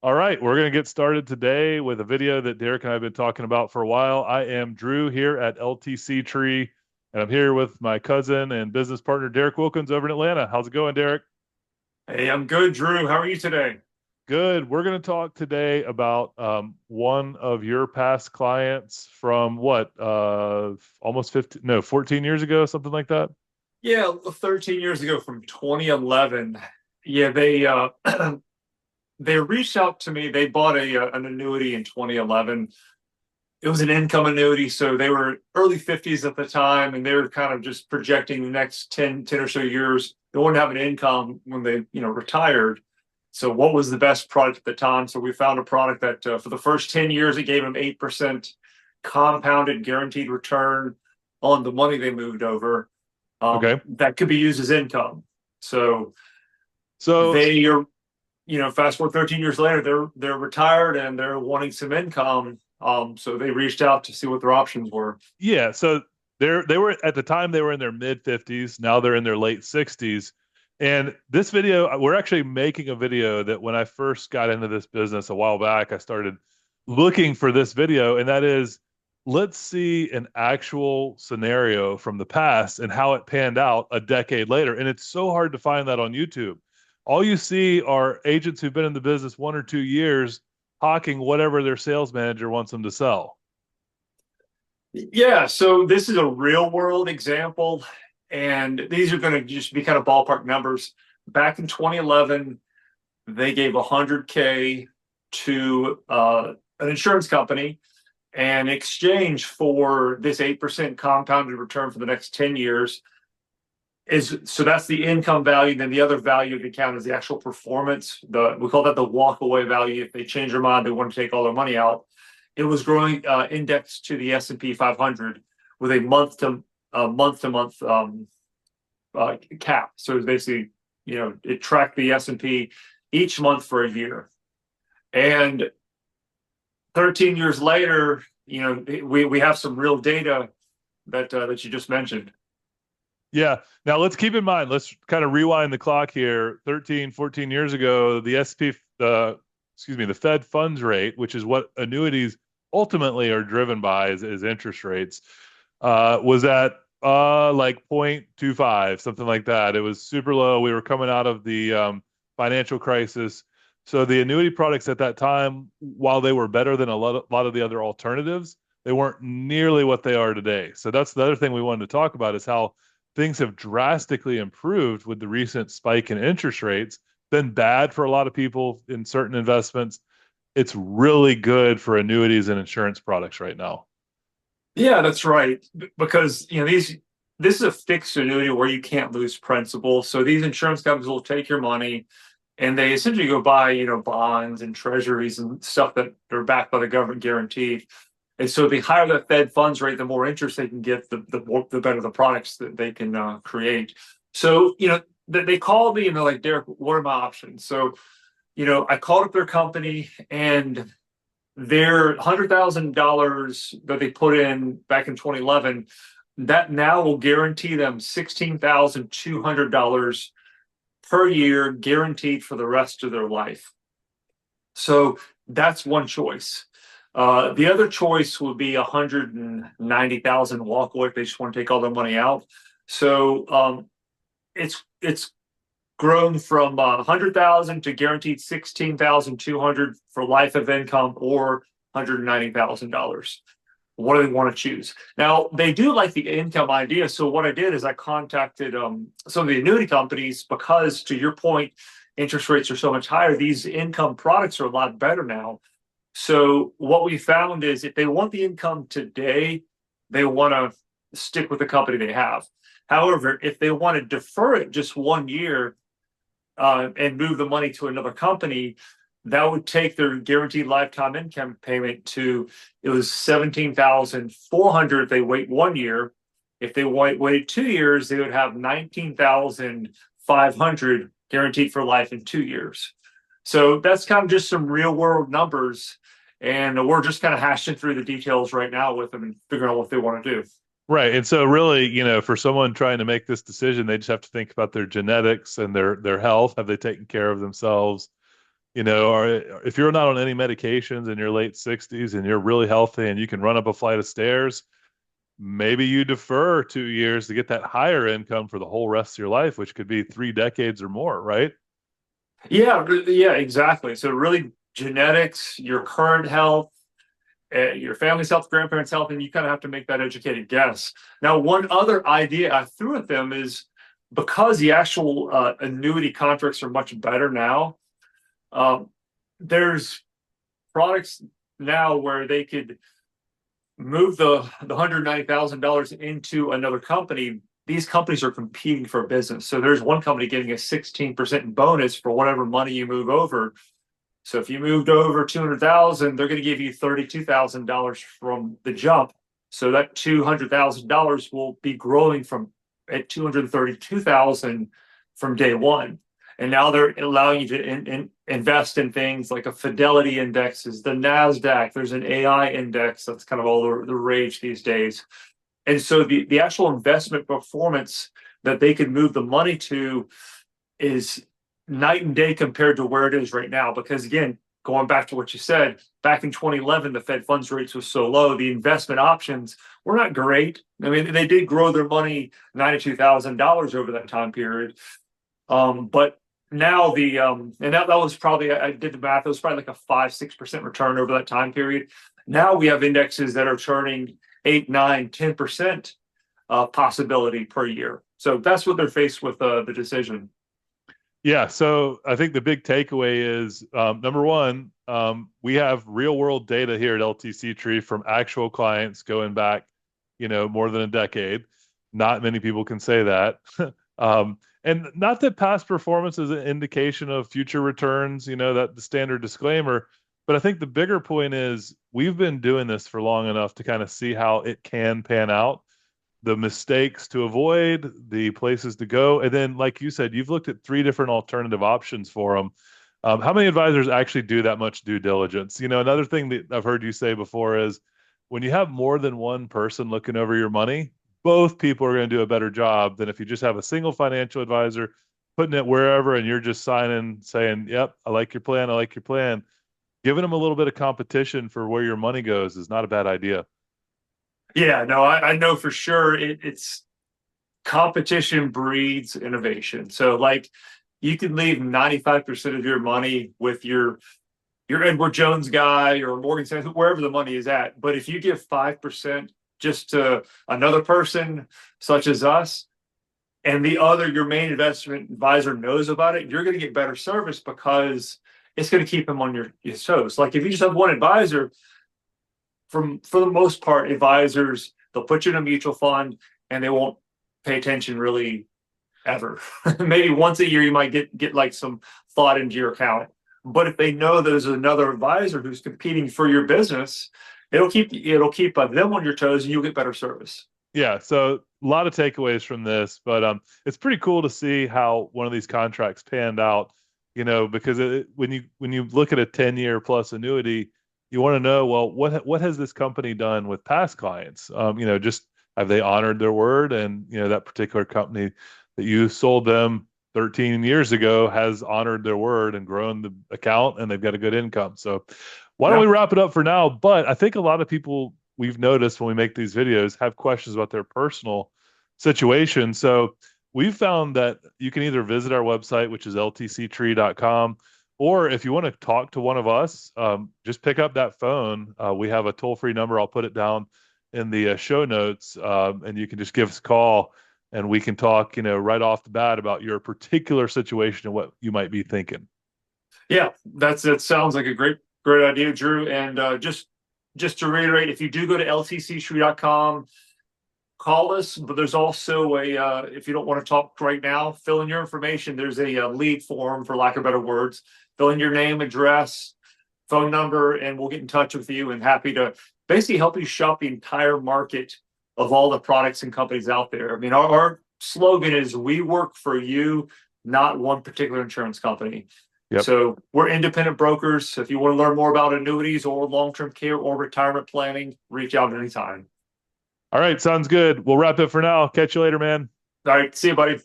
All right, we're going to get started today with a video that Derek and I have been talking about for a while. I am Drew here at LTC Tree, and I'm here with my cousin and business partner, Derek Wilkins, over in Atlanta. How's it going, Derek? Hey, I'm good, Drew. How are you today? Good. We're going to talk today about one of your past clients from almost 15, no, 14 years ago, something like that. Yeah, 13 years ago from 2011. Yeah, they reached out to me. They bought an annuity in 2011. It was an income annuity, so they were early 50s at the time, and they were kind of just projecting the next 10 or so years. They wanted to have an income when they, retired. So what was the best product at the time? So we found a product that for the first 10 years, it gave them 8% compounded guaranteed return on the money they moved over. Okay. That could be used as income. So So, they are, fast forward 13 years later, they're retired and they're wanting some income. So they reached out to see what their options were. yeah, so they were at the time they were in their mid 50s. Now they're in their late 60s. And this video, we're actually making a video that when I first got into this business a while back, I started looking for this video, and that is let's see an actual scenario from the past and how it panned out a decade later. And it's so hard to find that on YouTube. All you see are agents who've been in the business 1 or 2 years hawking whatever their sales manager wants them to sell. Yeah, so this is a real world example, and these are going to just be kind of ballpark numbers. Back in 2011, they gave 100K to an insurance company in exchange for this 8% compounded return for the next 10 years. So that's the income value. Then the other value of the account is the actual performance. We call that the walk away value. If they change their mind, they want to take all their money out. It was growing indexed to the S&P 500 with a month to month cap. So it's basically, it tracked the S&P each month for a year. And 13 years later, we have some real data that you just mentioned. Yeah. Now let's keep in mind, let's kind of rewind the clock here. 13, 14 years ago, the Fed funds rate, which is what annuities ultimately are driven by is interest rates, was at like 0.25, something like that. It was super low. We were coming out of the financial crisis. So the annuity products at that time, while they were better than a lot of the other alternatives, they weren't nearly what they are today. So that's the other thing we wanted to talk about is how things have drastically improved with the recent spike in interest rates. Been bad for a lot of people in certain investments. It's really good for annuities and insurance products right now. Yeah, that's right. Because this is a fixed annuity where you can't lose principal. So these insurance companies will take your money and they essentially go buy, bonds and treasuries and stuff that are backed by the government guaranteed. And so the higher the Fed funds rate, the more interest they can get, the better the products that they can create. So, they called me and they're like, Derek, what are my options? So, I called up their company and their $100,000 that they put in back in 2011, that now will guarantee them $16,200 per year, guaranteed for the rest of their life. So that's one choice. The other choice would be 190,000 walk away if they just want to take all their money out. So it's grown from 100,000 to guaranteed 16,200 for life of income or $190,000. What do they want to choose? Now they do like the income idea. So what I did is I contacted some of the annuity companies because, to your point, interest rates are so much higher. These income products are a lot better now. So what we found is if they want the income today, they want to stick with the company they have. However, if they want to defer it just 1 year and move the money to another company, that would take their guaranteed lifetime income payment to, it was 17,400 if they wait 1 year. If they wait 2 years, they would have 19,500 guaranteed for life in 2 years. So that's kind of just some real world numbers. And we're just kind of hashing through the details right now with them and figuring out what they want to do. Right. And so really, for someone trying to make this decision, they just have to think about their genetics and their health. Have they taken care of themselves? or if you're not on any medications in your late 60s and you're really healthy and you can run up a flight of stairs, maybe you defer 2 years to get that higher income for the whole rest of your life, which could be 3 decades or more, right? Yeah, exactly. So really genetics, your current health, your family's health, grandparents' health, and you kind of have to make that educated guess. Now, one other idea I threw at them is because the actual annuity contracts are much better now, um, there's products now where they could move the $190,000 into another company. These companies are competing for business. So there's one company getting a 16% bonus for whatever money you move over. So if you moved over 200,000, they're going to give you $32,000 from the jump. So that $200,000 will be growing from at 232,000 from day one. And now they're allowing you to invest in things like a Fidelity index, is the NASDAQ. There's an AI index that's kind of all the rage these days. And so the actual investment performance that they could move the money to is night and day compared to where it is right now. Because again, going back to what you said, back in 2011, the Fed funds rates was so low. The investment options were not great. I mean, they did grow their money $92,000 over that time period. But now and that was probably, I did the math, it was probably like a 5-6% return over that time period. Now we have indexes that are turning 8, 9, 10% possibility per year. So that's what they're faced with the decision. Yeah, so I think the big takeaway is number one, we have real world data here at LTC Tree from actual clients going back, more than a decade. Not many people can say that. And not that past performance is an indication of future returns, that the standard disclaimer, but I think the bigger point is we've been doing this for long enough to kind of see how it can pan out, the mistakes to avoid, the places to go. And then, like you said, you've looked at three different alternative options for them. How many advisors actually do that much due diligence? Another thing that I've heard you say before is when you have more than one person looking over your money, both people are going to do a better job than if you just have a single financial advisor putting it wherever and you're just signing, saying, yep, I like your plan. I like your plan. Giving them a little bit of competition for where your money goes is not a bad idea. Yeah, no, I know for sure it's competition breeds innovation. So like you can leave 95% of your money with your Edward Jones guy or Morgan Stanley, wherever the money is at. But if you give 5% just to another person such as us, and your main investment advisor knows about it, you're going to get better service because it's going to keep him on your toes. Like if you just have one advisor, for the most part, advisors, they'll put you in a mutual fund and they won't pay attention really ever. Maybe once a year you might get like some thought into your account. But if they know there's another advisor who's competing for your business, it'll keep them on your toes and you'll get better service. Yeah, so a lot of takeaways from this, but it's pretty cool to see how one of these contracts panned out, because when you look at a 10-year plus annuity, you want to know, well, what has this company done with past clients? Just have they honored their word? And that particular company that you sold them 13 years ago has honored their word and grown the account, and they've got a good income. So why don't we Yeah. wrap it up for now? But I think a lot of people we've noticed when we make these videos have questions about their personal situation. So we've found that you can either visit our website, which is ltctree.com, or if you want to talk to one of us, just pick up that phone. We have a toll-free number. I'll put it down in the show notes, and you can just give us a call, and we can talk, right off the bat about your particular situation and what you might be thinking. Yeah, that sounds like a great idea, Drew. And just to reiterate, if you do go to ltctree.com, call us. But there's also if you don't want to talk right now, fill in your information. There's a lead form, for lack of better words. Fill in your name, address, phone number, and we'll get in touch with you and happy to basically help you shop the entire market of all the products and companies out there. I mean, our slogan is we work for you, not one particular insurance company. Yep. So we're independent brokers. So if you want to learn more about annuities or long-term care or retirement planning, reach out anytime. All right, sounds good. We'll wrap it for now. Catch you later, man. All right, see you, buddy.